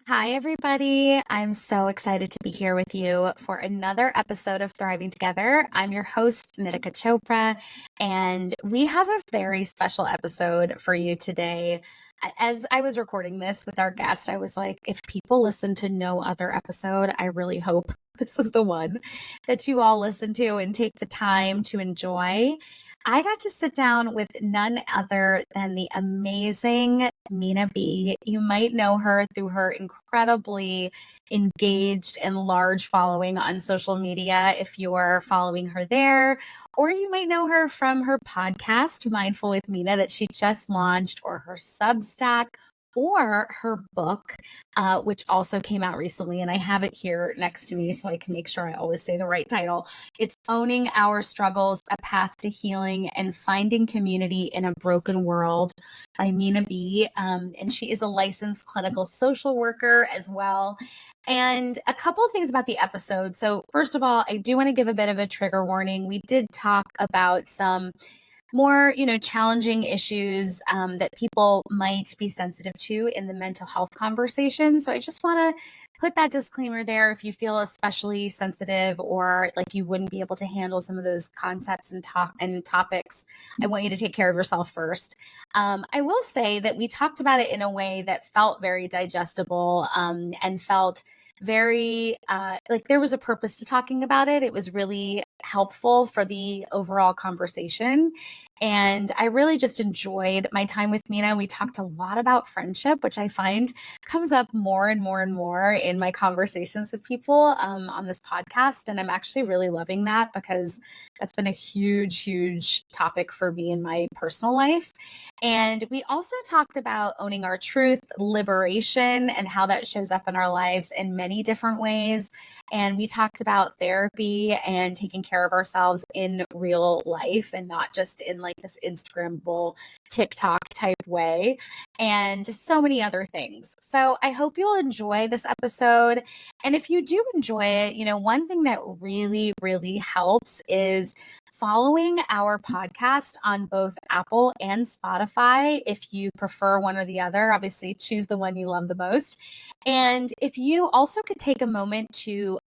Hi, everybody. I'm so excited to be here with you for another episode of Thriving Together. I'm your host, Nitika Chopra, and we have a very special episode for you today. As I was recording this with our guest, I was like, if people listen to no other episode, I really hope this is the one that you all listen to and take the time to enjoy. I got to sit down with none other than the amazing Minaa B. You might know her through her incredibly engaged and large following on social media if you're following her there, or you might know her from her podcast, Mindful with Minaa, that she just launched, or her Substack, or her book, which also came out recently. And I have it here next to me so I can make sure I always say the right title. It's Owning Our Struggles, A Path to Healing and Finding Community in a Broken World by Minaa B. And she is a licensed clinical social worker as well. And a couple of things about the episode. So, first of all, I do want to give a bit of a trigger warning. We did talk about some more, challenging issues that people might be sensitive to in the mental health conversation. So I just want to put that disclaimer there. If you feel especially sensitive or like you wouldn't be able to handle some of those concepts and topics, I want you to take care of yourself first. I will say that we talked about it in a way that felt very digestible and felt very like there was a purpose to talking about it. It was really helpful for the overall conversation. And I really just enjoyed my time with Minaa. We talked a lot about friendship, which I find comes up more and more and more in my conversations with people on this podcast. And I'm actually really loving that because that's been a huge, huge topic for me in my personal life. And we also talked about owning our truth, liberation, and how that shows up in our lives in many different ways. And we talked about therapy and taking care of ourselves in real life and not just in like this Instagrammable TikTok type way, and just so many other things. So I hope you'll enjoy this episode. And if you do enjoy it, one thing that really, really helps is following our podcast on both Apple and Spotify. If you prefer one or the other, obviously choose the one you love the most. And if you also could take a moment to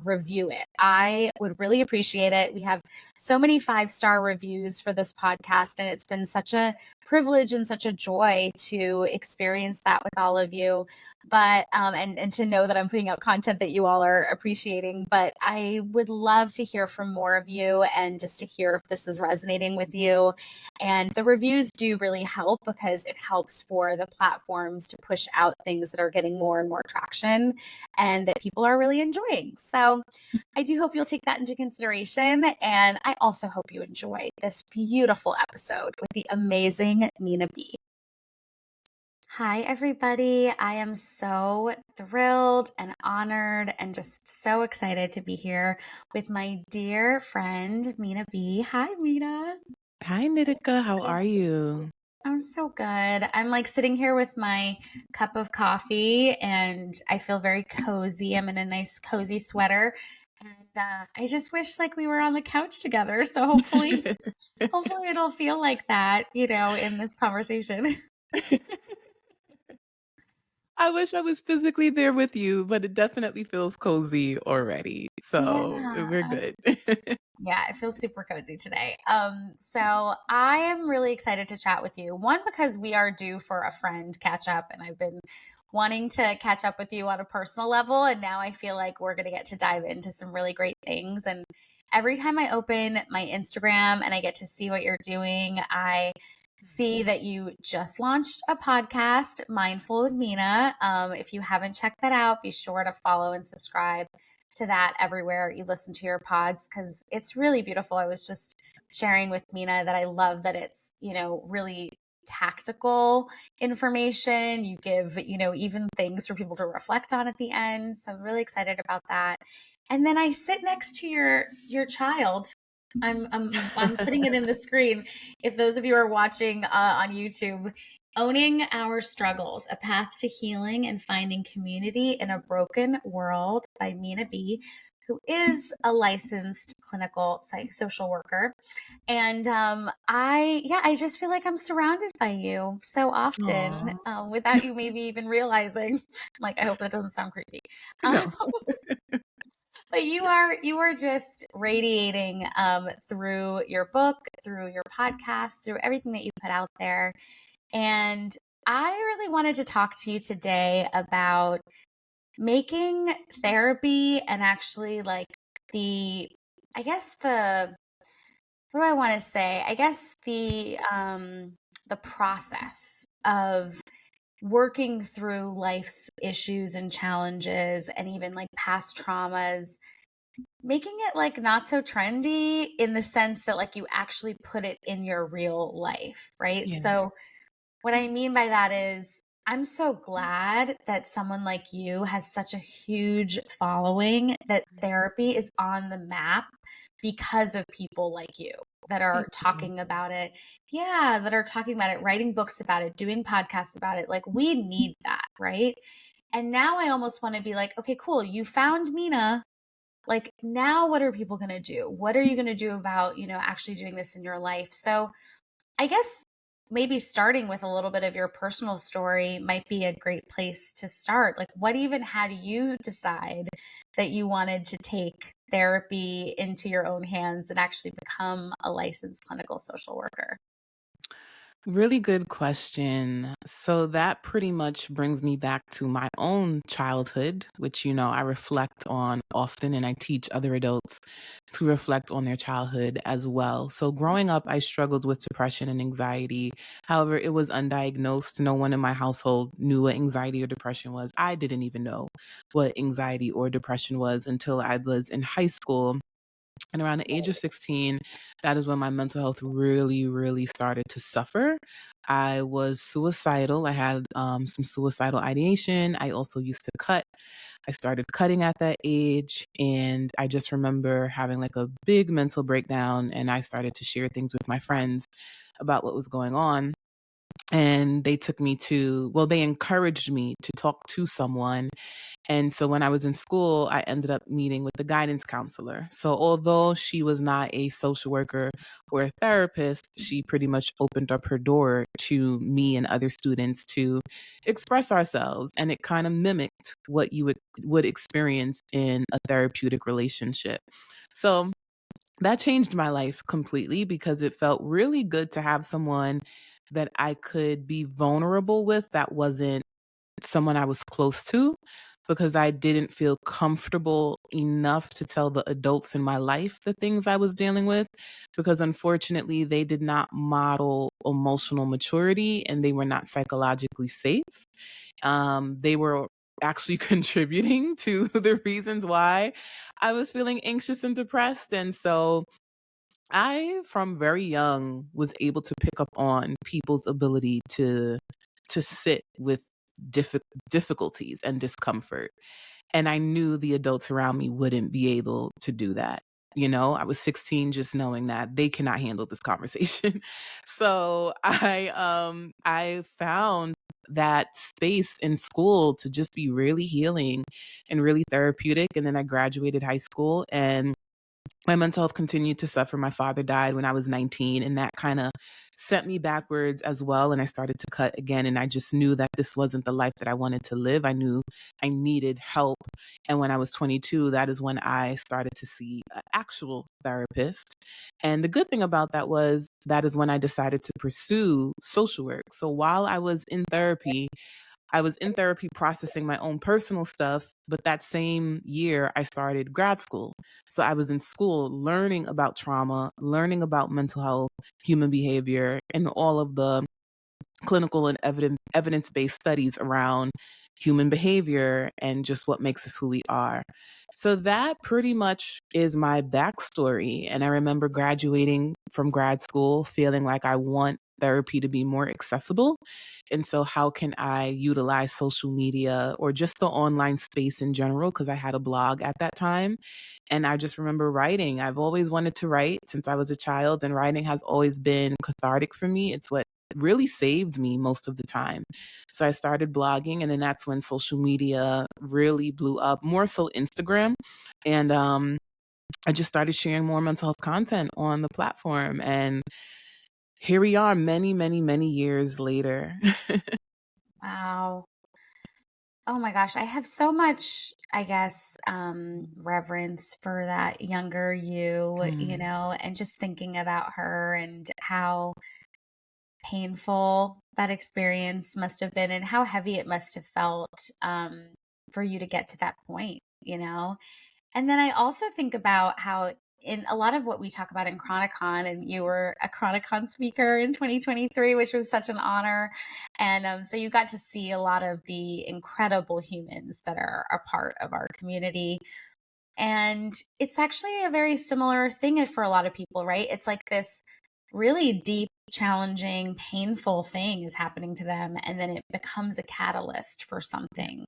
review it, I would really appreciate it. We have so many 5-star reviews for this podcast, and it's been such a privilege and such a joy to experience that with all of you. But and to know that I'm putting out content that you all are appreciating. But I would love to hear from more of you and just to hear if this is resonating with you. And the reviews do really help because it helps for the platforms to push out things that are getting more and more traction and that people are really enjoying. So I do hope you'll take that into consideration. And I also hope you enjoy this beautiful episode with the amazing Minaa B. Hi, everybody. I am so thrilled and honored and just so excited to be here with my dear friend, Minaa B. Hi, Minaa. Hi, Nitika. How are you? I'm so good. I'm like sitting here with my cup of coffee and I feel very cozy. I'm in a nice cozy sweater. And I just wish like we were on the couch together. So hopefully it'll feel like that, in this conversation. I wish I was physically there with you, but it definitely feels cozy already. So we're Yeah. good. Yeah, it feels super cozy today. So I am really excited to chat with you. One, because we are due for a friend catch up, and I've been wanting to catch up with you on a personal level. And now I feel like we're going to get to dive into some really great things. And every time I open my Instagram and I get to see what you're doing, I see that you just launched a podcast, Mindful with Minaa. If you haven't checked that out, be sure to follow and subscribe to that everywhere you listen to your pods because it's really beautiful. I was just sharing with Minaa that I love that it's, really tactical information. You give, even things for people to reflect on at the end. So I'm really excited about that. And then I sit next to your child. I'm putting it in the screen. If those of you are watching on YouTube, Owning Our Struggles, A Path to Healing and Finding Community in a Broken World by Minaa B. who is a licensed clinical social worker. And I just feel like I'm surrounded by you so often, Aw. without you maybe even realizing. I'm like, I hope that doesn't sound creepy. Um, No. but you are just radiating through your book, through your podcast, through everything that you put out there. And I really wanted to talk to you today about making therapy and actually like the, I guess the, what do I want to say? I guess the process of working through life's issues and challenges and even like past traumas, making it like not so trendy in the sense that like you actually put it in your real life, right? Yeah. So what I mean by that is, I'm so glad that someone like you has such a huge following, that therapy is on the map because of people like you that are Thank you. talking about it. Yeah, that are talking about it, writing books about it, doing podcasts about it. Like, we need that, right? And now I almost want to be like, okay, cool. You found Minaa. Like, now what are people going to do? What are you going to do about, actually doing this in your life? So, I guess maybe starting with a little bit of your personal story might be a great place to start. Like, what even had you decide that you wanted to take therapy into your own hands and actually become a licensed clinical social worker? Really good question. So that pretty much brings me back to my own childhood, which, I reflect on often, and I teach other adults to reflect on their childhood as well. So growing up, I struggled with depression and anxiety. However, it was undiagnosed. No one in my household knew what anxiety or depression was. I didn't even know what anxiety or depression was until I was in high school. And around the age of 16, that is when my mental health really, really started to suffer. I was suicidal. I had some suicidal ideation. I also used to cut. I started cutting at that age. And I just remember having like a big mental breakdown. And I started to share things with my friends about what was going on. And they encouraged me to talk to someone. And so when I was in school, I ended up meeting with the guidance counselor. So although she was not a social worker or a therapist, she pretty much opened up her door to me and other students to express ourselves. And it kind of mimicked what you would experience in a therapeutic relationship. So that changed my life completely because it felt really good to have someone that I could be vulnerable with that wasn't someone I was close to, because I didn't feel comfortable enough to tell the adults in my life the things I was dealing with, because unfortunately they did not model emotional maturity and they were not psychologically safe. They were actually contributing to the reasons why I was feeling anxious and depressed. And so I, from very young, was able to pick up on people's ability to sit with difficulties and discomfort. And I knew the adults around me wouldn't be able to do that. I was 16 just knowing that they cannot handle this conversation. So I found that space in school to just be really healing and really therapeutic. And then I graduated high school and my mental health continued to suffer. My father died when I was 19, and that kind of sent me backwards as well. And I started to cut again. And I just knew that this wasn't the life that I wanted to live. I knew I needed help. And when I was 22, that is when I started to see an actual therapist. And the good thing about that was that is when I decided to pursue social work. So while I was in therapy processing my own personal stuff, but that same year I started grad school. So I was in school learning about trauma, learning about mental health, human behavior, and all of the clinical and evidence-based studies around human behavior and just what makes us who we are. So that pretty much is my backstory. And I remember graduating from grad school feeling like I want therapy to be more accessible. And so how can I utilize social media or just the online space in general? Because I had a blog at that time. And I just remember writing. I've always wanted to write since I was a child, and writing has always been cathartic for me. It's what really saved me most of the time. So I started blogging, and then that's when social media really blew up, more so Instagram. And I just started sharing more mental health content on the platform. And here we are many, many, many years later. Wow. Oh my gosh, I have so much, I guess, reverence for that younger you Mm, know, and just thinking about her and how painful that experience must have been and how heavy it must have felt for you to get to that point, you know? And then I also think about how in a lot of what we talk about in Chronicon, and you were a Chronicon speaker in 2023, which was such an honor. And so you got to see a lot of the incredible humans that are a part of our community. And it's actually a very similar thing for a lot of people, right? It's like this really deep, challenging, painful thing is happening to them. And then it becomes a catalyst for something,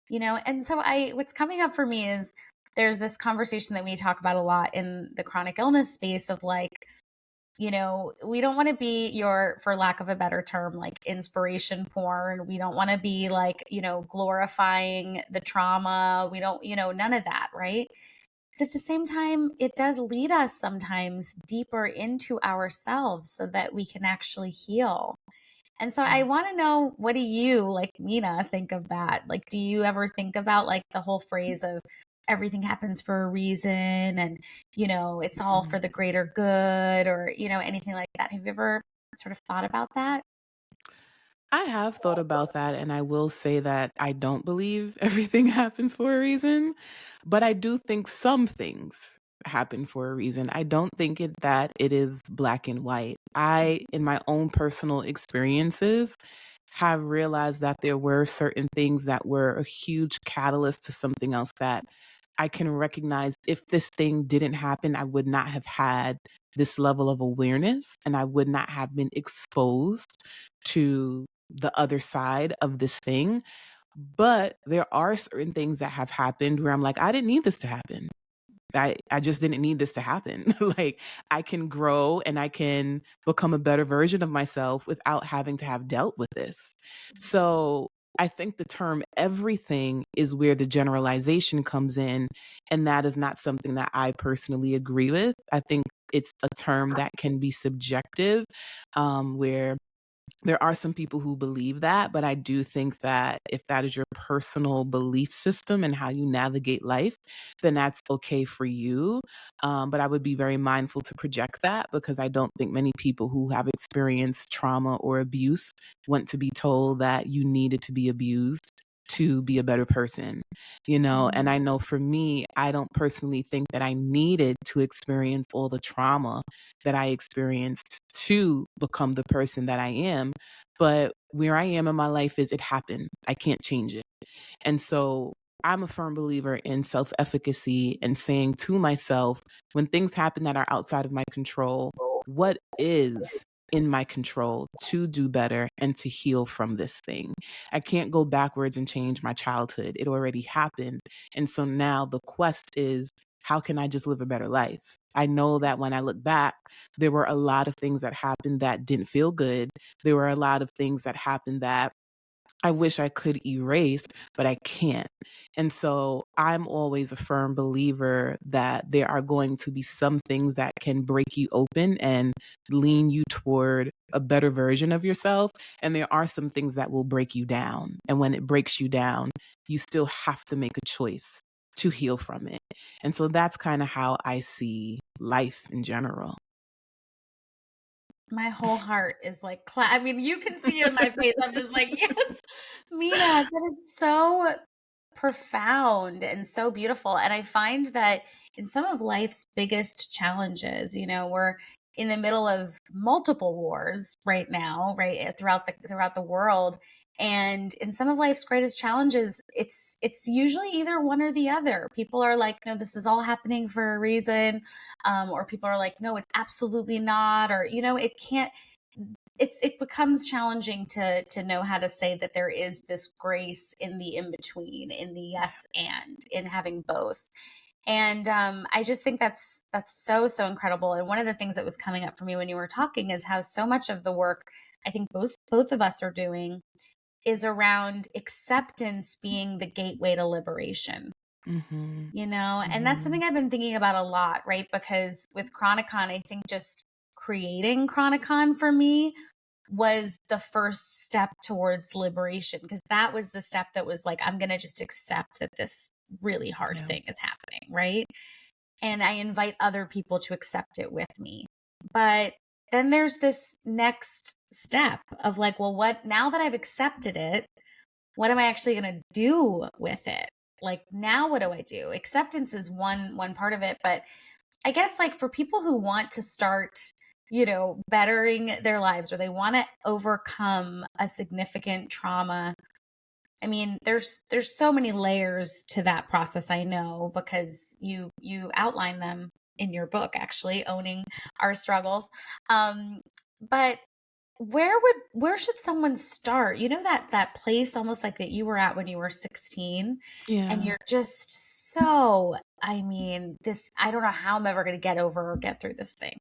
you know? And so what's coming up for me is there's this conversation that we talk about a lot in the chronic illness space of like, you know, we don't want to be your, for lack of a better term, like inspiration porn. We don't want to be like, you know, glorifying the trauma. We don't, you know, none of that, right? But at the same time, it does lead us sometimes deeper into ourselves so that we can actually heal. And so I mm, want to know, what do you, like Minaa, think of that? Like, do you ever think about like the whole phrase of everything happens for a reason and, you know, it's all mm. for the greater good or, you know, anything like that? Have you ever sort of thought about that? I have thought about that, and I will say that I don't believe everything happens for a reason, but I do think some things happen for a reason. I don't think that it is black and white. I, in my own personal experiences, have realized that there were certain things that were a huge catalyst to something else that I can recognize. If this thing didn't happen, I would not have had this level of awareness, and I would not have been exposed to the other side of this thing. But there are certain things that have happened where I'm like, I didn't need this to happen. I just didn't need this to happen. Like, I can grow and I can become a better version of myself without having to have dealt with this. So I think the term everything is where the generalization comes in. And that is not something that I personally agree with. I think it's a term that can be subjective, where there are some people who believe that, but I do think that if that is your personal belief system and how you navigate life, then that's okay for you. But I would be very mindful to project that, because I don't think many people who have experienced trauma or abuse want to be told that you needed to be abused to be a better person, you know? And I know for me, I don't personally think that I needed to experience all the trauma that I experienced to become the person that I am. But where I am in my life is, it happened. I can't change it. And so I'm a firm believer in self efficacy and saying to myself, when things happen that are outside of my control, what is in my control to do better and to heal from this thing? I can't go backwards and change my childhood. It already happened. And so now the quest is, how can I just live a better life? I know that when I look back, there were a lot of things that happened that didn't feel good. There were a lot of things that happened that I wish I could erase, but I can't. And so I'm always a firm believer that there are going to be some things that can break you open and lean you toward a better version of yourself. And there are some things that will break you down. And when it breaks you down, you still have to make a choice to heal from it. And so that's kind of how I see life in general. My whole heart is like, I mean, you can see it in my face. I'm just like, yes, Minaa, that is so profound and so beautiful. And I find that in some of life's biggest challenges, you know, we're in the middle of multiple wars right now, right, throughout the world. And in some of life's greatest challenges, it's usually either one or the other. People are like, no, this is all happening for a reason, or people are like, no, it's absolutely not, or you know, it can't. It becomes challenging to know how to say that there is this grace in the in between, in the yes and in having both. And I just think that's so incredible. And one of the things that was coming up for me when you were talking is how so much of the work I think both of us are doing, is around acceptance being the gateway to liberation. Mm-hmm. And that's Mm-hmm. something I've been thinking about a lot, right? Because with Chronicon, I think just creating Chronicon for me was the first step towards liberation, because that was the step that was like, I'm going to just accept that this really hard Yeah. thing is happening, right? And I invite other people to accept it with me. But then there's this next step of like, well, what, now that I've accepted it, what am I actually going to do with it? Like, now what do I do? Acceptance is one part of it, but I guess like for people who want to start, bettering their lives, or they want to overcome a significant trauma, I mean, there's so many layers to that process, I know, because you outline them in your book, actually, Owning Our Struggles. But where should someone start? That place almost like that you were at when you were 16, and Yeah. you're just so, I mean, I don't know how I'm ever going to get over or get through this thing.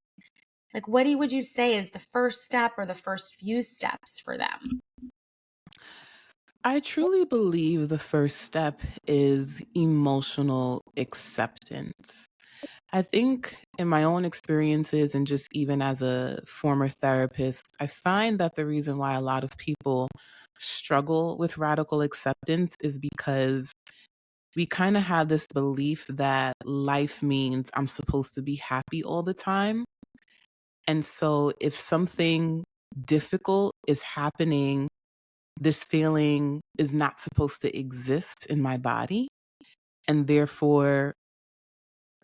Like, would you say is the first step or the first few steps for them? I truly believe the first step is emotional acceptance. I think in my own experiences and just even as a former therapist, I find that the reason why a lot of people struggle with radical acceptance is because we kind of have this belief that life means I'm supposed to be happy all the time. And so if something difficult is happening, this feeling is not supposed to exist in my body. And therefore,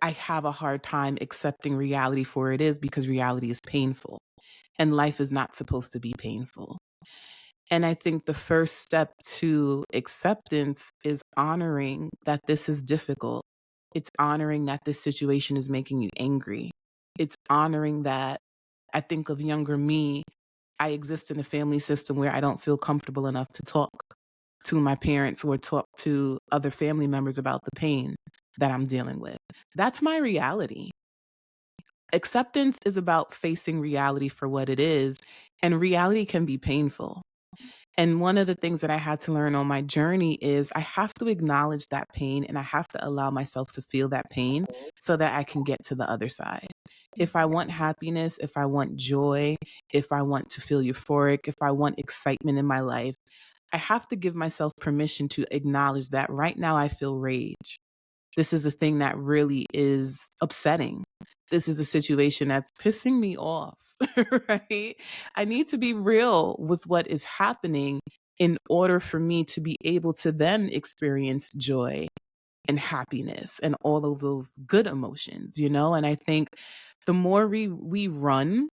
I have a hard time accepting reality for what it is, because reality is painful and life is not supposed to be painful. And I think the first step to acceptance is honoring that this is difficult. It's honoring that this situation is making you angry. It's honoring that, I think of younger me, I exist in a family system where I don't feel comfortable enough to talk to my parents or talk to other family members about the pain that I'm dealing with. That's my reality. Acceptance is about facing reality for what it is, and reality can be painful. And one of the things that I had to learn on my journey is I have to acknowledge that pain and I have to allow myself to feel that pain so that I can get to the other side. If I want happiness, if I want joy, if I want to feel euphoric, if I want excitement in my life, I have to give myself permission to acknowledge that right now I feel rage. This is a thing that really is upsetting. This is a situation that's pissing me off, right? I need to be real with what is happening in order for me to be able to then experience joy and happiness and all of those good emotions. And I think the more we run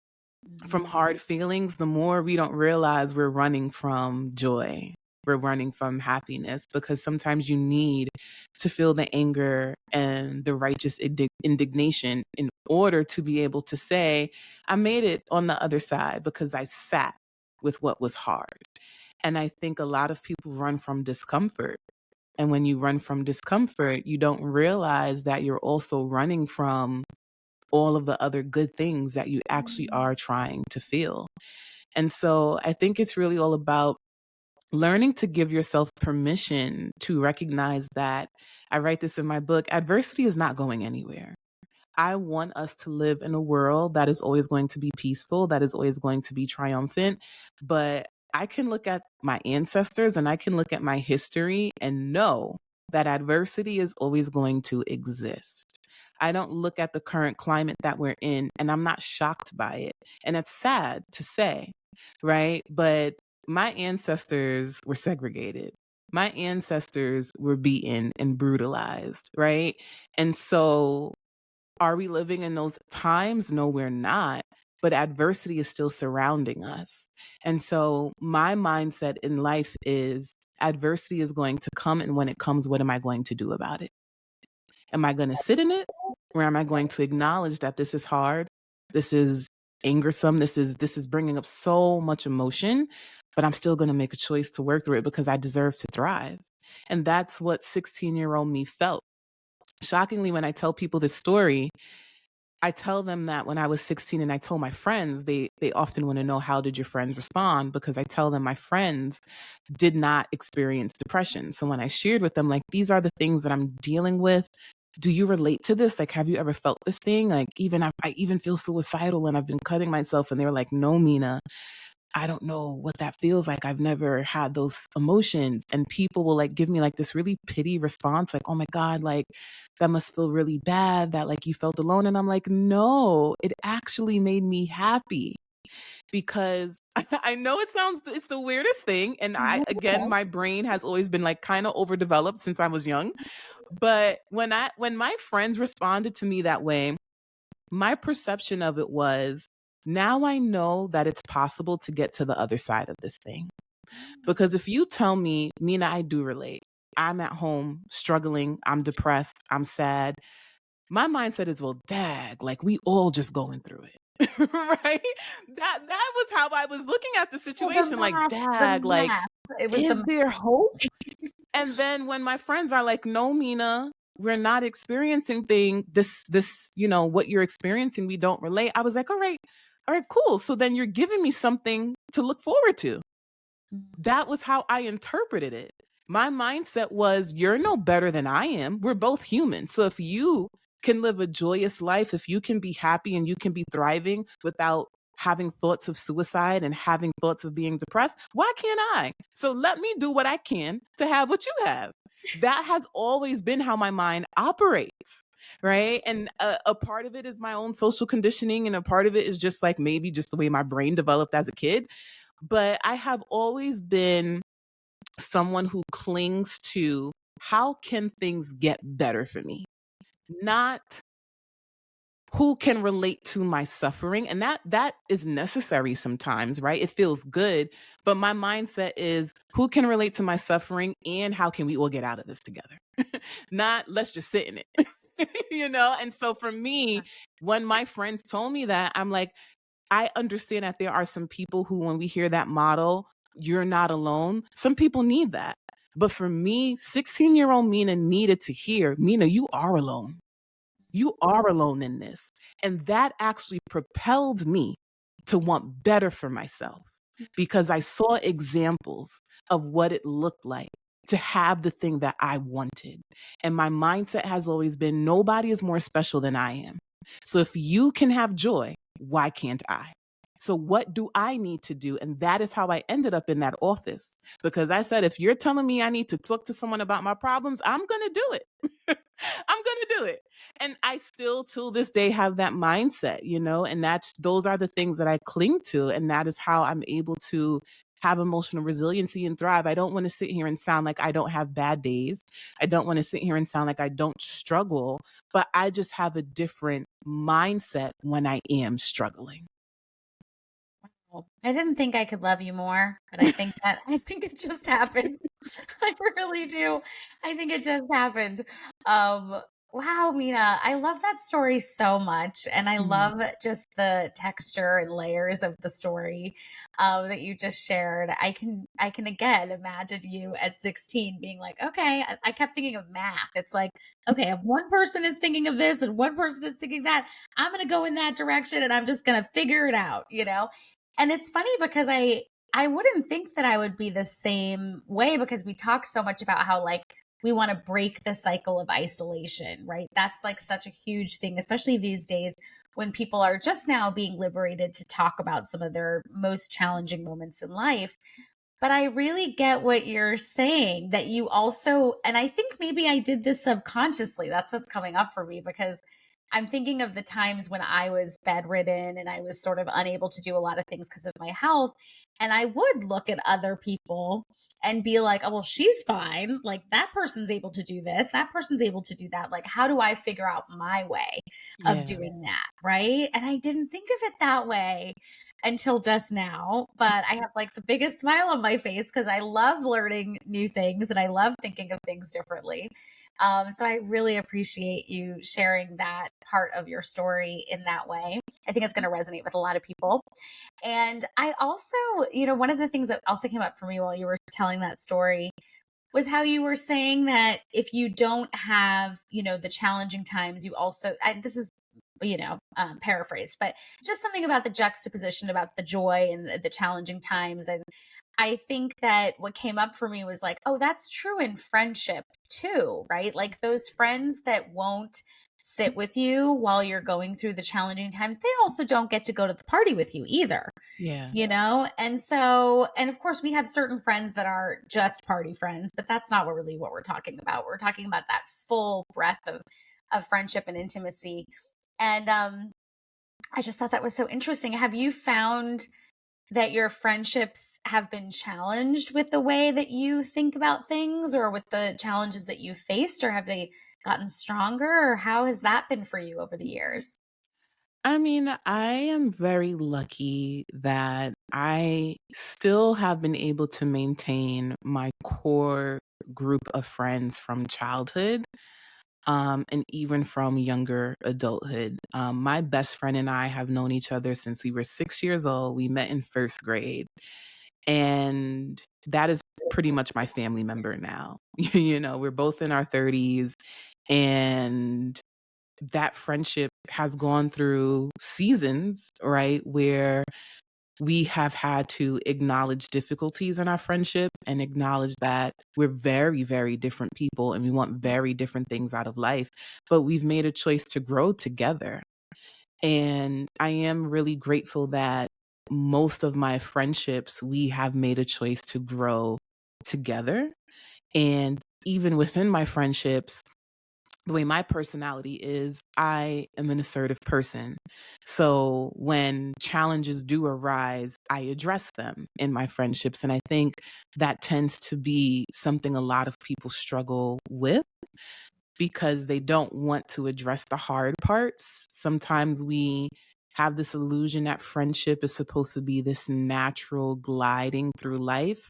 from Mhm. hard feelings, the more we don't realize we're running from joy. We're running from happiness, because sometimes you need to feel the anger and the righteous indignation in order to be able to say, I made it on the other side because I sat with what was hard. And I think a lot of people run from discomfort. And when you run from discomfort, you don't realize that you're also running from all of the other good things that you actually are trying to feel. And so I think it's really all about learning to give yourself permission to recognize that, I write this in my book, adversity is not going anywhere. I want us to live in a world that is always going to be peaceful, that is always going to be triumphant. But I can look at my ancestors and I can look at my history and know that adversity is always going to exist. I don't look at the current climate that we're in and I'm not shocked by it. And it's sad to say, right? But my ancestors were segregated. My ancestors were beaten and brutalized, right? And so are we living in those times? No, we're not. But adversity is still surrounding us. And so my mindset in life is adversity is going to come. And when it comes, what am I going to do about it? Am I going to sit in it? Or am I going to acknowledge that this is hard? This is angersome. This is bringing up so much emotion, but I'm still going to make a choice to work through it because I deserve to thrive. And that's what 16-year-old me felt. Shockingly, when I tell people this story, I tell them that when I was 16 and I told my friends, they often want to know how did your friends respond because I tell them my friends did not experience depression. So when I shared with them like these are the things that I'm dealing with, do you relate to this? Like have you ever felt this thing? Like I even feel suicidal and I've been cutting myself and they were like, "No, Mina, I don't know what that feels like. I've never had those emotions." And people will like give me like this really pity response, like, "Oh my God, like that must feel really bad that like you felt alone." And I'm like, no, it actually made me happy because I know it's the weirdest thing. And again, my brain has always been like kind of overdeveloped since I was young. But when my friends responded to me that way, my perception of it was now I know that it's possible to get to the other side of this thing. Because if you tell me, Mina, I do relate. I'm at home struggling, I'm depressed, I'm sad. My mindset is, well, dag, like we all just going through it. Right? That was how I was looking at the Well, situation. Like, the dag, like, math. It was is the there hope? And then when my friends are like, no, Mina, we're not experiencing what you're experiencing, we don't relate. I was like, all right, cool. So then you're giving me something to look forward to. That was how I interpreted it. My mindset was, you're no better than I am. We're both human. So if you can live a joyous life, if you can be happy and you can be thriving without having thoughts of suicide and having thoughts of being depressed, why can't I? So let me do what I can to have what you have. That has always been how my mind operates. Right. And a part of it is my own social conditioning, and a part of it is just like maybe just the way my brain developed as a kid. But I have always been someone who clings to how can things get better for me? Not who can relate to my suffering. And that is necessary sometimes, right? It feels good, but my mindset is who can relate to my suffering and how can we all get out of this together? Not let's just sit in it. And so for me, when my friends told me that, I'm like, I understand that there are some people who, when we hear that motto, you're not alone, some people need that. But for me, 16-year-old Mina needed to hear, Mina, you are alone. You are alone in this. And that actually propelled me to want better for myself because I saw examples of what it looked like to have the thing that I wanted. And my mindset has always been nobody is more special than I am. So if you can have joy, why can't I? So what do I need to do? And that is how I ended up in that office because I said, if you're telling me I need to talk to someone about my problems, I'm going to do it. I'm going to do it. And I still till this day have that mindset, and those are the things that I cling to. And that is how I'm able to have emotional resiliency and thrive. I don't want to sit here and sound like I don't have bad days. I don't want to sit here and sound like I don't struggle, but I just have a different mindset when I am struggling. I didn't think I could love you more, but I think it just happened. I really do. I think it just happened. Um, wow, Mina, I love that story so much. And I Mhm. love just the texture and layers of the story that you just shared. I can again imagine you at 16 being like, okay, I kept thinking of math. It's like, okay, if one person is thinking of this and one person is thinking that, I'm gonna go in that direction and I'm just gonna figure it out. And it's funny because I wouldn't think that I would be the same way because we talk so much about how like we want to break the cycle of isolation, right? That's like such a huge thing, especially these days when people are just now being liberated to talk about some of their most challenging moments in life. But I really get what you're saying that you also, and I think maybe I did this subconsciously. That's what's coming up for me because I'm thinking of the times when I was bedridden and I was sort of unable to do a lot of things because of my health. And I would look at other people and be like, oh, well, she's fine. Like that person's able to do this, that person's able to do that. Like, how do I figure out my way of Yeah. doing that? Right. And I didn't think of it that way until just now, but I have like the biggest smile on my face because I love learning new things and I love thinking of things differently. So I really appreciate you sharing that part of your story in that way. I think it's going to resonate with a lot of people. And I also, one of the things that also came up for me while you were telling that story was how you were saying that if you don't have, the challenging times, you also, this is paraphrased, but just something about the juxtaposition about the joy and the challenging times. And I think that what came up for me was like, oh, that's true in friendship too, right? Like those friends that won't sit with you while you're going through the challenging times, they also don't get to go to the party with you either, Yeah. And so, and of course, we have certain friends that are just party friends, but that's not really what we're talking about. We're talking about that full breadth of friendship and intimacy. And I just thought that was so interesting. Have you found that your friendships have been challenged with the way that you think about things or with the challenges that you faced, or have they gotten stronger, or how has that been for you over the years? I mean, I am very lucky that I still have been able to maintain my core group of friends from childhood, and even from younger adulthood. My best friend and I have known each other since we were 6 years old. We met in first grade, and that is pretty much my family member now. We're both in our 30s, and that friendship has gone through seasons, right? Where we have had to acknowledge difficulties in our friendship and acknowledge that we're very, very different people and we want very different things out of life. But we've made a choice to grow together. And I am really grateful that most of my friendships, we have made a choice to grow together. And even within my friendships, the way my personality is, I am an assertive person. So when challenges do arise, I address them in my friendships. And I think that tends to be something a lot of people struggle with because they don't want to address the hard parts. Sometimes we have this illusion that friendship is supposed to be this natural gliding through life.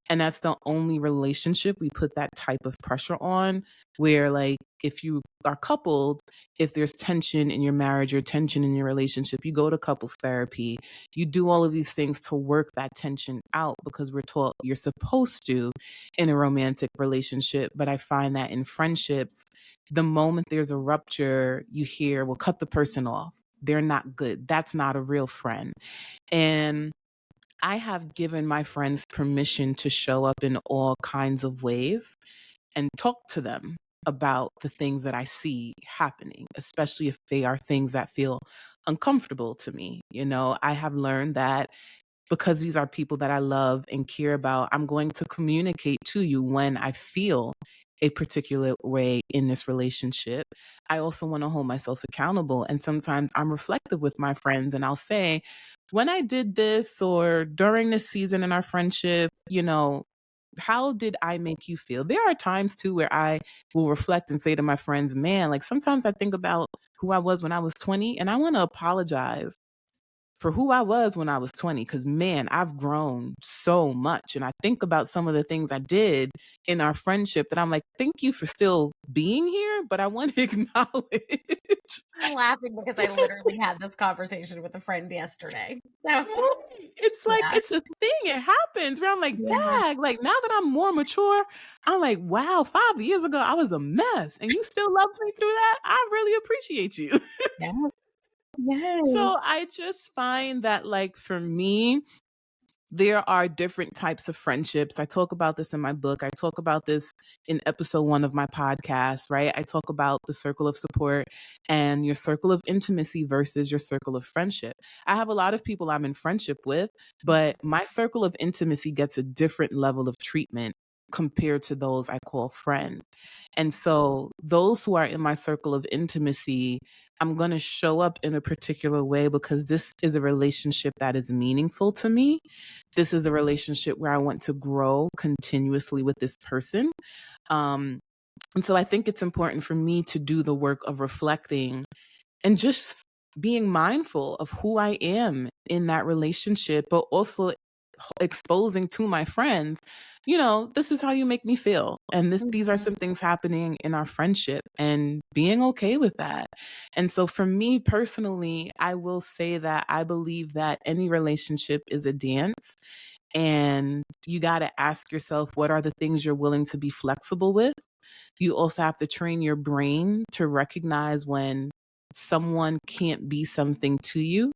And that's the only relationship we put that type of pressure on, where, like, if you are coupled, if there's tension in your marriage or tension in your relationship, you go to couples therapy. You do all of these things to work that tension out because we're taught you're supposed to in a romantic relationship. But I find that in friendships, the moment there's a rupture, you hear, well, cut the person off. They're not good. That's not a real friend. And I have given my friends permission to show up in all kinds of ways and talk to them about the things that I see happening, especially if they are things that feel uncomfortable to me. I have learned that because these are people that I love and care about, I'm going to communicate to you when I feel a particular way in this relationship. I also want to hold myself accountable. And sometimes I'm reflective with my friends and I'll say, when I did this or during this season in our friendship, how did I make you feel? There are times too where I will reflect and say to my friends, man, like sometimes I think about who I was when I was 20 and I want to apologize for who I was when I was 20, because man, I've grown so much. And I think about some of the things I did in our friendship that I'm like, thank you for still being here, but I want to acknowledge. I'm laughing because I literally had this conversation with a friend yesterday. So, Right. It's like, yeah. it's a thing. It happens where I'm like, Yeah. dag, like now that I'm more mature, I'm like, wow, 5 years ago, I was a mess and you still loved me through that. I really appreciate you. Yeah. So Yes. I just find that, like, for me, there are different types of friendships. I talk about this in my book. I talk about this in episode 1 of my podcast, right? I talk about the circle of support and your circle of intimacy versus your circle of friendship. I have a lot of people I'm in friendship with, but my circle of intimacy gets a different level of treatment compared to those I call friend. And so those who are in my circle of intimacy, I'm going to show up in a particular way because this is a relationship that is meaningful to me. This is a relationship where I want to grow continuously with this person. And so I think it's important for me to do the work of reflecting and just being mindful of who I am in that relationship, but also exposing to my friends, this is how you make me feel. And these are Mhm. some things happening in our friendship and being okay with that. And so for me personally, I will say that I believe that any relationship is a dance. And you got to ask yourself, what are the things you're willing to be flexible with? You also have to train your brain to recognize when someone can't be something to you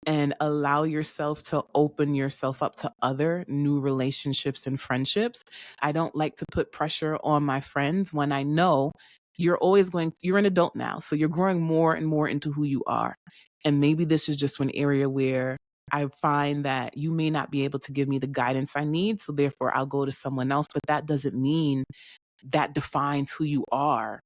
and allow yourself to open yourself up to other new relationships and friendships. I don't like to put pressure on my friends when I know you're an adult now. So you're growing more and more into who you are. And maybe this is just one area where I find that you may not be able to give me the guidance I need. So therefore I'll go to someone else. But that doesn't mean that defines who you are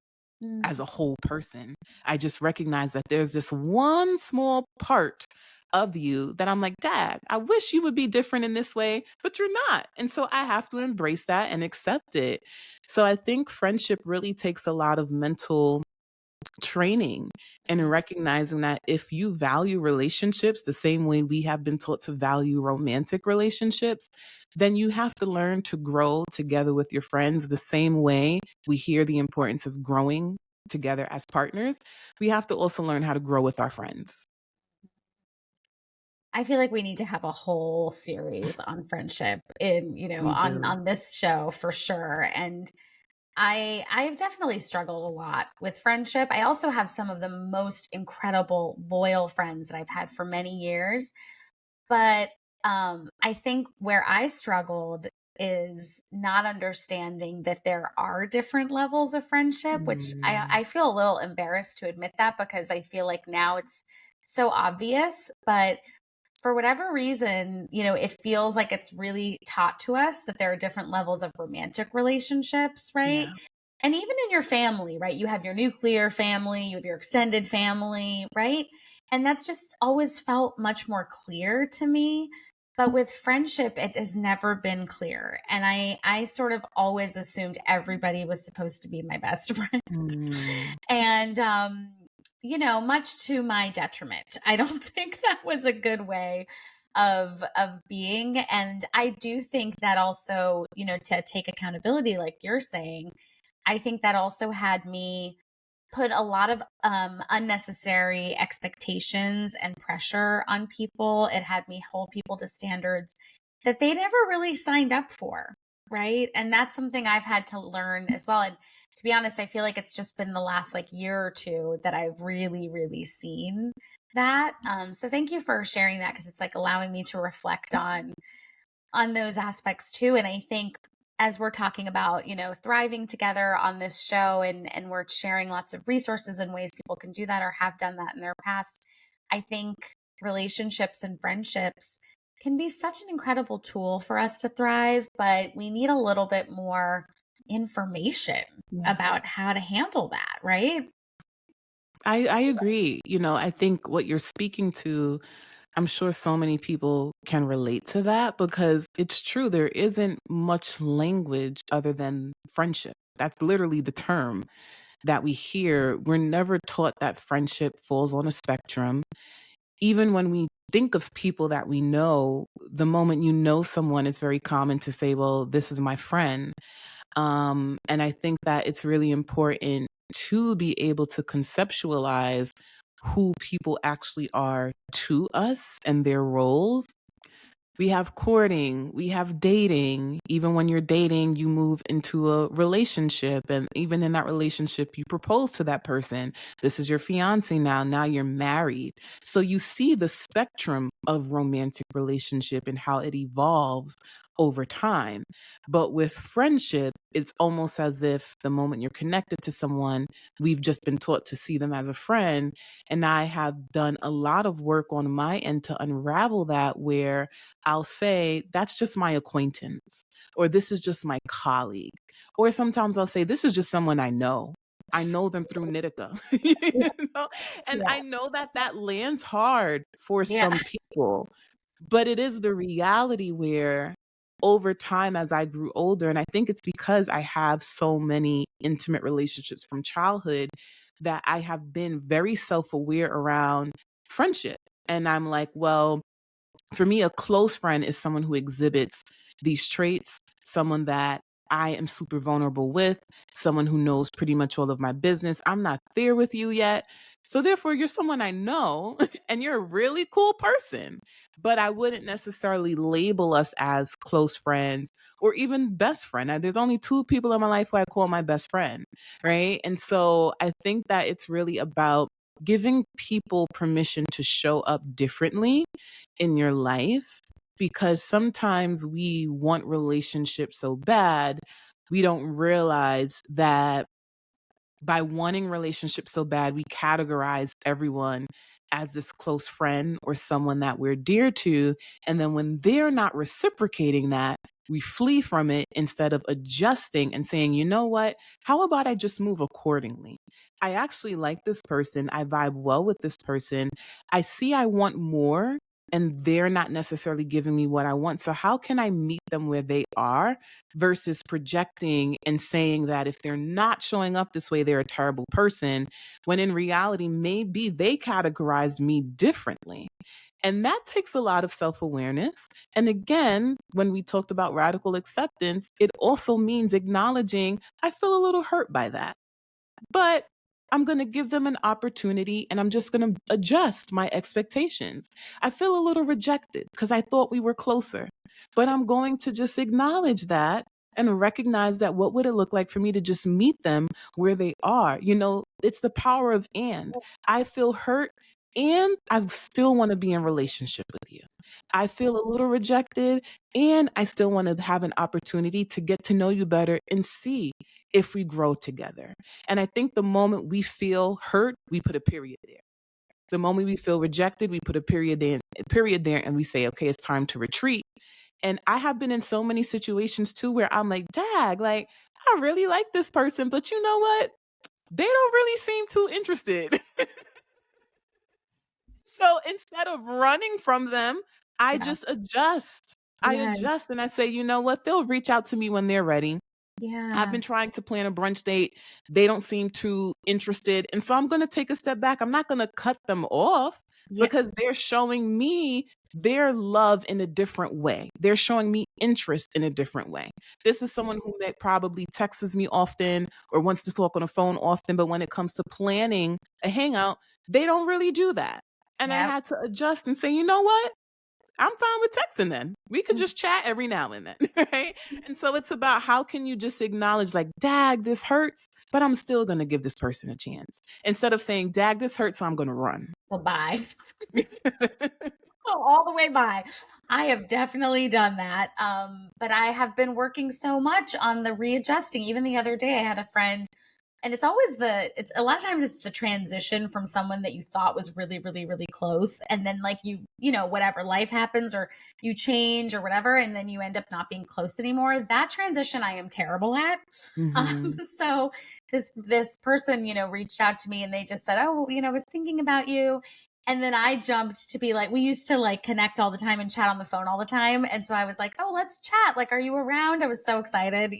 as a Mm. whole person. I just recognize that there's this one small part of you that I'm like, Dad, I wish you would be different in this way, but you're not. And so I have to embrace that and accept it. So I think friendship really takes a lot of mental training and Mhm. recognizing that if you value relationships the same way we have been taught to value romantic relationships, then you have to learn to grow together with your friends the same way we hear the importance of growing together as partners. We have to also learn how to grow with our friends. I feel like we need to have a whole series on friendship in, We do. on this show for sure. And I've definitely struggled a lot with friendship. I also have some of the most incredible loyal friends that I've had for many years. But I think where I struggled is not understanding that there are different levels of friendship, which Mm, I feel a little embarrassed to admit that because I feel like now it's so obvious. But for whatever reason, it feels like it's really taught to us that there are different levels of romantic relationships, right? yeah. And even in your family, right? You have your nuclear family, you have your extended family, right? And that's just always felt much more clear to me. But with friendship, it has never been clear. And I sort of always assumed everybody was supposed to be my best friend. Mm, And much to my detriment. I don't think that was a good way of being. And I do think that also, to take accountability like you're saying, I think that also had me put a lot of unnecessary expectations and pressure on people. It had me hold people to standards that they never really signed up for. Right. And that's something I've had to learn as well. And to be honest, I feel like it's just been the last like year or two that I've really, really seen that. So thank you for sharing that because it's like allowing me to reflect on those aspects too. And I think as we're talking about, thriving together on this show and we're sharing lots of resources and ways people can do that or have done that in their past, I think relationships and friendships can be such an incredible tool for us to thrive, but we need a little bit more information yeah. about how to handle that, right? I agree. I think what you're speaking to, I'm sure so many people can relate to that because it's true. There isn't much language other than friendship. That's literally the term that we hear. We're never taught that friendship falls on a spectrum. Even when we think of people that we know, the moment you know someone, it's very common to say, well, this is my friend. And I think that it's really important to be able to conceptualize who people actually are to us and their roles. We have courting, we have dating. Even when you're dating, you move into a relationship. And even in that relationship, you propose to that person. This is your fiance now. Now you're married. So you see the spectrum of romantic relationship and how it evolves over time. But with friendship, it's almost as if the moment you're connected to someone, we've just been taught to see them as a friend. And I have done a lot of work on my end to unravel that, where I'll say, that's just my acquaintance, or this is just my colleague. Or sometimes I'll say, this is just someone I know. I know them through Nitika. Yeah. you know? And I know that that lands hard for Yeah. some people, but it is the reality where over time, as I grew older, and I think it's because I have so many intimate relationships from childhood, that I have been very self aware around friendship. And I'm like, well, for me, a close friend is someone who exhibits these traits, someone that I am super vulnerable with, someone who knows pretty much all of my business. I'm not there with you yet. So therefore, you're someone I know and you're a really cool person. But I wouldn't necessarily label us as close friends or even best friend. There's only two people in my life who I call my best friend, right? And so I think that it's really about giving people permission to show up differently in your life, because sometimes we want relationships so bad, we don't realize that by wanting relationships so bad, we categorize everyone as this close friend or someone that we're dear to. And then when they're not reciprocating that, we flee from it instead of adjusting and saying, you know what? How about I just move accordingly? I actually like this person. I vibe well with this person. I see I want more, and they're not necessarily giving me what I want. So, how can I meet them where they are versus projecting and saying that if they're not showing up this way, they're a terrible person, when in reality, maybe they categorize me differently. And that takes a lot of self awareness. And again, when we talked about radical acceptance, it also means acknowledging I feel a little hurt by that. But I'm going to give them an opportunity, and I'm just going to adjust my expectations. I feel a little rejected because I thought we were closer, but I'm going to just acknowledge that and recognize that what would it look like for me to just meet them where they are? You know, it's the power of and. I feel hurt and I still want to be in relationship with you. I feel a little rejected and I still want to have an opportunity to get to know you better and see if we grow together. And I think the moment we feel hurt, we put a period there. The moment we feel rejected, we put a period there and we say, okay, it's time to retreat. And I have been in so many situations too where I'm like, dag, like, I really like this person, but you know what? They don't really seem too interested. So instead of running from them, I Yeah. just adjust. I Yeah. adjust and I say, you know what? They'll reach out to me when they're ready. I've Yeah. been trying to plan a brunch date. They don't seem too interested. And so I'm going to take a step back. I'm not going to cut them off Yeah. because they're showing me their love in a different way. They're showing me interest in a different way. This is someone who may probably texts me often or wants to talk on the phone often, but when it comes to planning a hangout, they don't really do that. And I Yep. had to adjust and say, you know what? I'm fine with texting then. We could Mm. just chat every now and then, right? And so it's about how can you just acknowledge, like, dag, this hurts, but I'm still going to give this person a chance. Instead of saying, dag, this hurts, so I'm going to run. Well, bye. So all the way by. I have definitely done that. But I have been working so much on the readjusting. Even the other day, I had a friend, and it's a lot of times it's the transition from someone that you thought was really, really, really close. And then, like, whatever life happens or you change or whatever, and then you end up not being close anymore. That transition I am terrible at. Mm-hmm. So this person, reached out to me and they just said, oh, well, I was thinking about you. And then I jumped to be like, we used to like connect all the time and chat on the phone all the time. And so I was like, oh, let's chat. Like, are you around? I was so excited.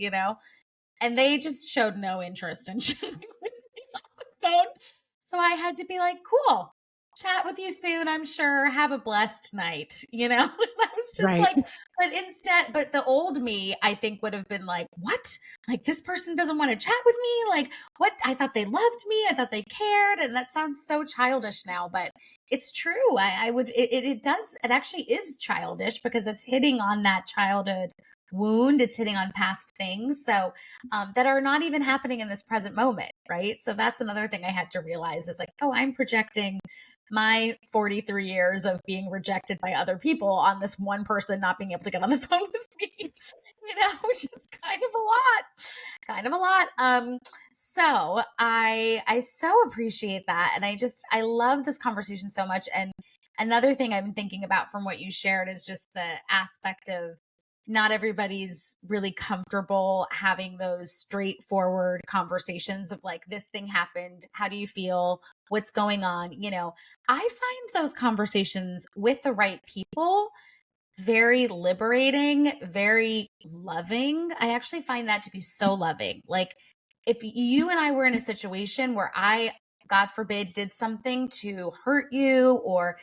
And they just showed no interest in chatting with me on the phone. So I had to be like, cool, chat with you soon, I'm sure. Have a blessed night. And I was just Right. like, but the old me, I think, would have been like, what? Like, this person doesn't want to chat with me? Like, what? I thought they loved me. I thought they cared. And that sounds so childish now, but it's true. It actually is childish because it's hitting on that childhood wound. It's hitting on past things. So, that are not even happening in this present moment, right? So that's another thing I had to realize is like, oh, I'm projecting my 43 years of being rejected by other people on this one person not being able to get on the phone with me, which is kind of a lot. So I so appreciate that. And I love this conversation so much. And another thing I've been thinking about from what you shared is just the aspect of not everybody's really comfortable having those straightforward conversations of like, this thing happened. How do you feel? What's going on? I find those conversations with the right people very liberating, very loving. I actually find that to be so loving. Like, if you and I were in a situation where I, God forbid, did something to hurt you or,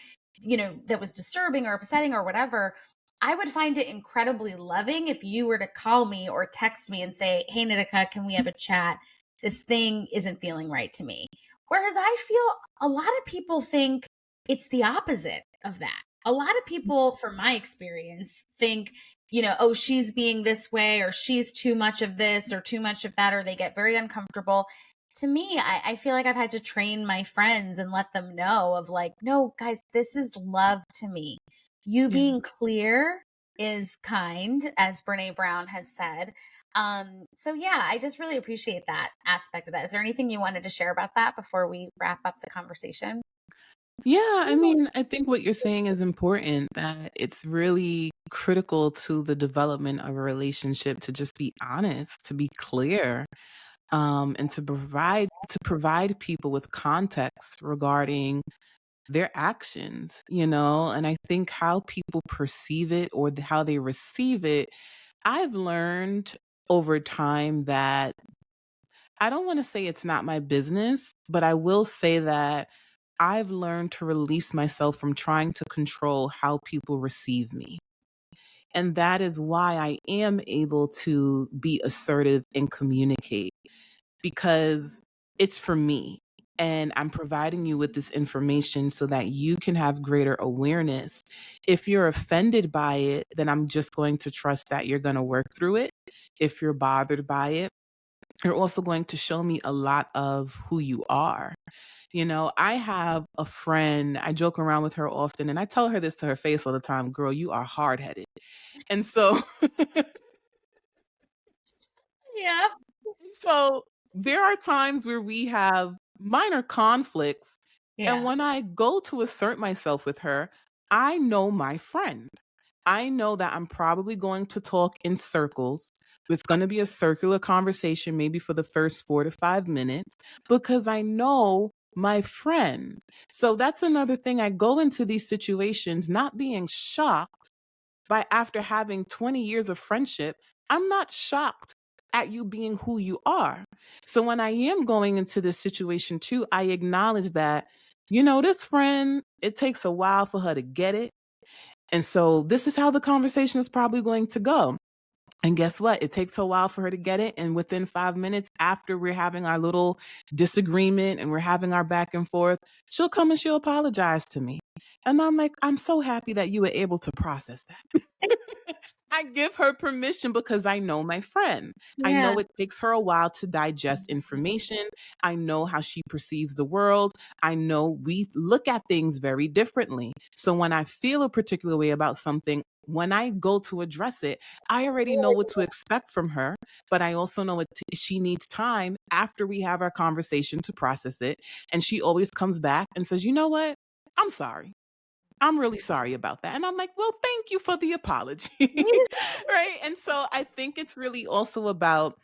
that was disturbing or upsetting or whatever, I would find it incredibly loving if you were to call me or text me and say, hey, Nitika, can we have a chat? This thing isn't feeling right to me. Whereas I feel a lot of people think it's the opposite of that. A lot of people, from my experience, think, oh, she's being this way or she's too much of this or too much of that, or they get very uncomfortable. to me, I feel like I've had to train my friends and let them know of like, no, guys, this is love to me. You Yeah. being clear is kind, as Brene Brown has said. So yeah, I just really appreciate that aspect of that. Is there anything you wanted to share about that before we wrap up the conversation? Yeah, I mean, I think what you're saying is important, that it's really critical to the development of a relationship to just be honest, to be clear, and to provide people with context regarding their actions, and I think how people perceive it or how they receive it. I've learned over time that I don't want to say it's not my business, but I will say that I've learned to release myself from trying to control how people receive me. And that is why I am able to be assertive and communicate, because it's for me. And I'm providing you with this information so that you can have greater awareness. If you're offended by it, then I'm just going to trust that you're going to work through it. If you're bothered by it, you're also going to show me a lot of who you are. I have a friend, I joke around with her often, and I tell her this to her face all the time: girl, you are hard headed. And so Yeah. So there are times where we have minor conflicts. And Yeah. when I go to assert myself with her, I know my friend. I know that I'm probably going to talk in circles. It's going to be a circular conversation, maybe for the first 4 to 5 minutes, because I know my friend. So that's another thing. I go into these situations not being shocked by, after having 20 years of friendship, I'm not shocked at you being who you are. So when I am going into this situation too, I acknowledge that, this friend, it takes a while for her to get it. And so this is how the conversation is probably going to go. And guess what? It takes a while for her to get it. And within 5 minutes after we're having our little disagreement and we're having our back and forth, she'll come and she'll apologize to me. And I'm like, I'm so happy that you were able to process that. I give her permission because I know my friend. I Yeah. know it takes her a while to digest information. I know how she perceives the world. I know we look at things very differently. So when I feel a particular way about something, when I go to address it, I already know what to expect from her, but I also know she needs time after we have our conversation to process it. And she always comes back and says, you know what? I'm sorry. I'm really sorry about that. And I'm like, well, thank you for the apology. Right. And so I think it's really also about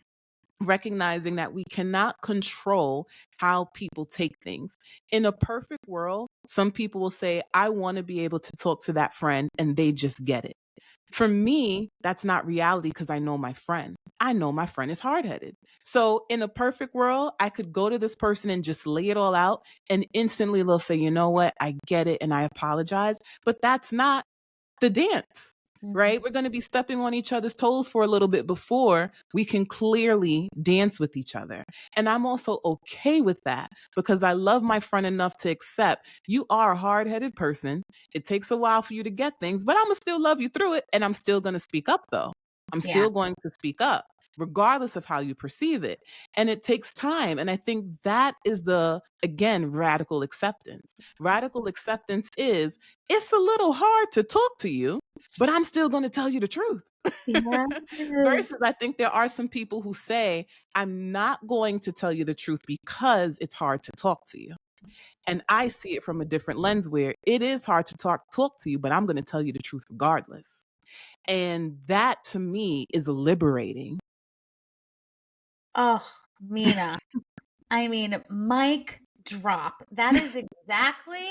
recognizing that we cannot control how people take things. In a perfect world, some people will say, I want to be able to talk to that friend, and they just get it. For me, that's not reality because I know my friend. I know my friend is hard headed. So, in a perfect world, I could go to this person and just lay it all out, and instantly they'll say, you know what, I get it and I apologize. But that's not the dance, Mhm. right? We're going to be stepping on each other's toes for a little bit before we can clearly dance with each other. And I'm also okay with that because I love my friend enough to accept you are a hard headed person. It takes a while for you to get things, but I'm going to still love you through it. And I'm still going to speak up, though. I'm Yeah. still going to speak up, regardless of how you perceive it. And it takes time. And I think that is again, radical acceptance. Radical acceptance is, it's a little hard to talk to you, but I'm still going to tell you the truth. Yes. Versus, I think there are some people who say, I'm not going to tell you the truth because it's hard to talk to you. And I see it from a different lens where it is hard to talk to you, but I'm going to tell you the truth regardless. And that to me is liberating. Oh, Mina. I mean, mic drop. That is exactly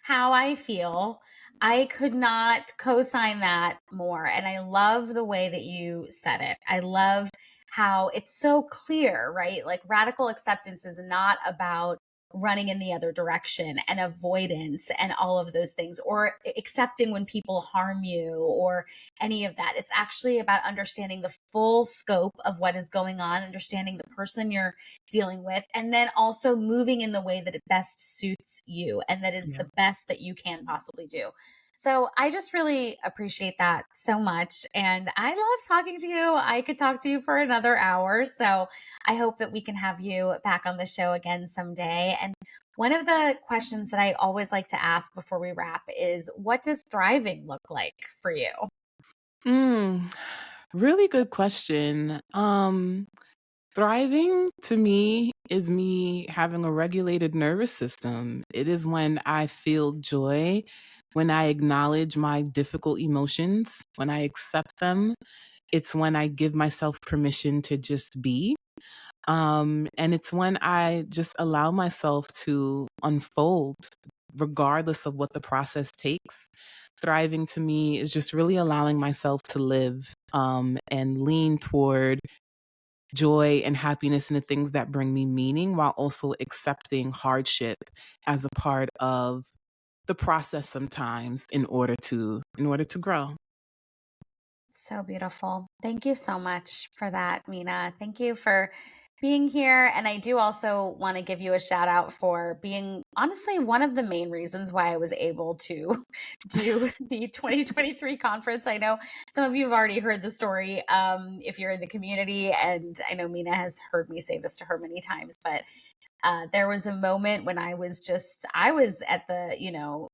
how I feel. I could not co sign that more. And I love the way that you said it. I love how it's so clear, right? Like radical acceptance is not about running in the other direction and avoidance and all of those things, or accepting when people harm you or any of that. It's actually about understanding the full scope of what is going on, understanding the person you're dealing with, and then also moving in the way that it best suits you and that is Yeah. the best that you can possibly do. So I just really appreciate that so much. And I love talking to you. I could talk to you for another hour. So I hope that we can have you back on the show again someday. And one of the questions that I always like to ask before we wrap is, what does thriving look like for you? Mm, really good question. Thriving to me is me having a regulated nervous system. It is when I feel joy, when I acknowledge my difficult emotions, when I accept them. It's when I give myself permission to just be. And it's when I just allow myself to unfold, regardless of what the process takes. Thriving to me is just really allowing myself to live and lean toward joy and happiness and the things that bring me meaning while also accepting hardship as a part of the process sometimes in order to grow. So beautiful. Thank you so much for that, Mina. Thank you for being here. And I do also want to give you a shout out for being honestly one of the main reasons why I was able to do the 2023 conference. I know some of you have already heard the story if you're in the community. And I know Mina has heard me say this to her many times, but there was a moment when I was at the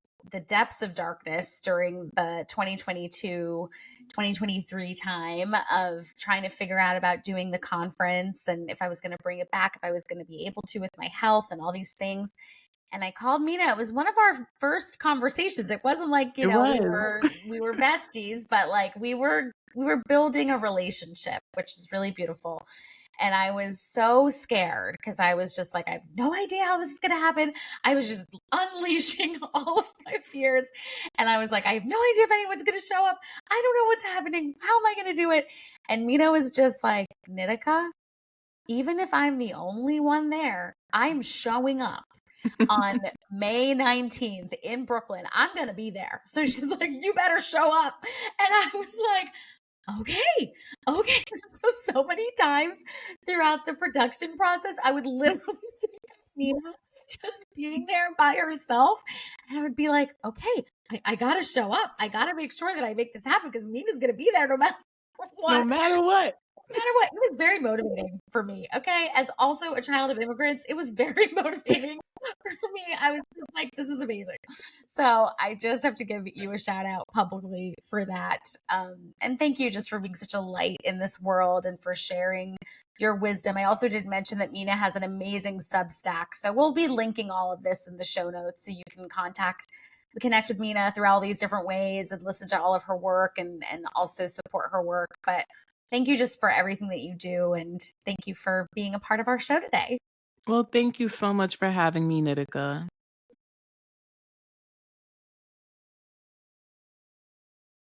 depths of darkness during the 2023 time of trying to figure out about doing the conference and if I was going to bring it back, if I was going to be able to with my health and all these things. And I called Mina. It was one of our first conversations. It wasn't like, It was. we were besties, but like we were building a relationship, which is really beautiful. And I was so scared because I was just like, I have no idea how this is going to happen. I was just unleashing all of my fears. And I was like, I have no idea if anyone's going to show up. I don't know what's happening. How am I going to do it? And Mina was just like, Nitika, even if I'm the only one there, I'm showing up on May 19th in Brooklyn. I'm going to be there. So she's like, you better show up. And I was like, okay, okay. So many times throughout the production process, I would literally think of Nina just being there by herself. And I would be like, okay, I got to show up. I got to make sure that I make this happen because Nina's going to be there no matter No what. matter what. No matter what, it was very motivating for me. Okay. As also a child of immigrants, it was very motivating for me. I was just like, this is amazing. So I just have to give you a shout out publicly for that. And thank you just for being such a light in this world and for sharing your wisdom. I also did mention that Mina has an amazing Substack. So we'll be linking all of this in the show notes so you can connect with Mina through all these different ways and listen to all of her work and also support her work. But thank you just for everything that you do. And thank you for being a part of our show today. Well, thank you so much for having me, Nitika.